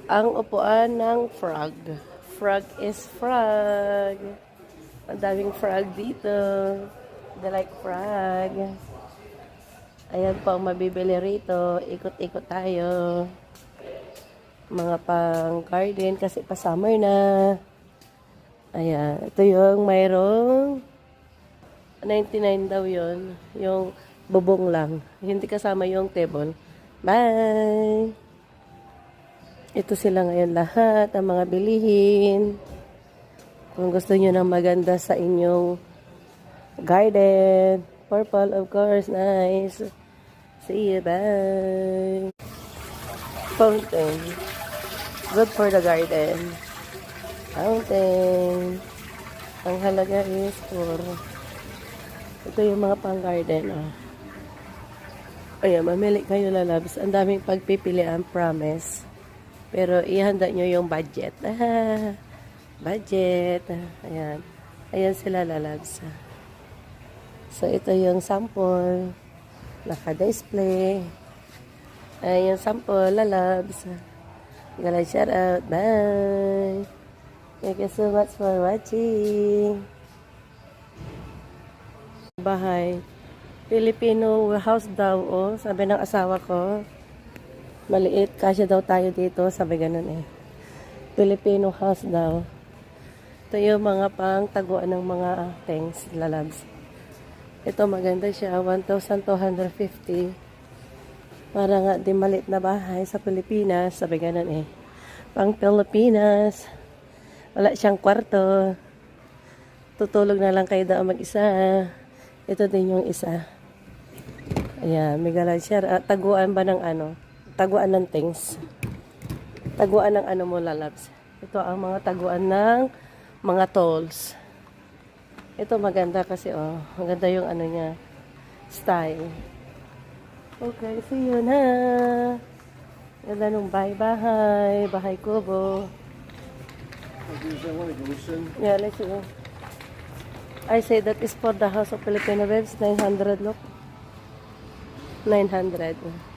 Ang upuan ng frog. Frog is frog. Ang daming frog dito. They like frog. Ayan po ang mabibili rito. Ikot-ikot tayo. Mga pang garden kasi pa summer na. Ayan. Ito yung mayroong 99 daw yun. Yung bubong lang. Hindi kasama yung table. Bye! Ito sila ngayon lahat, ang mga bilihin. Kung gusto nyo ng maganda sa inyong garden. Purple, of course. Nice. See you. Bye. Fountain. Good for the garden. Fountain. Ang halaga is for... Ito yung mga pang-garden. Oh. Ayan, mamili kayo lalabs. Ang daming pagpipilian, promise. Pero ihanda nyo yung budget. Budget. Ayan. Ayan sila lalabs. So, ito yung sample. Naka-display. Ayan yung sample lalabs. Gala shout out. Bye. Thank you so much for watching. Bahay. Filipino house daw, oh. Sabi ng asawa ko. Maliit, kasya daw tayo dito. Sabi ganun eh. Filipino house daw. Ito yung mga pang taguan ng mga things, lalabs. Ito maganda siya, 1,250. Para nga di maliit na bahay sa Pilipinas. Sabi ganun eh. Pang Pilipinas. Wala siyang kwarto. Tutulog na lang kayo daw mag-isa. Ito din yung isa. Ayan, may galan siya. Taguan ba ng ano? Taguan ng things. Taguan ng ano mo lalabs. Ito ang mga taguan ng mga tools. Ito maganda kasi oh. Maganda yung ano niya. Style. Okay, see you na. Ganda nung bahay-bahay. Bahay kubo. Yeah, let's see. I say that is for the House of Filipino Webs. 900 look. 900.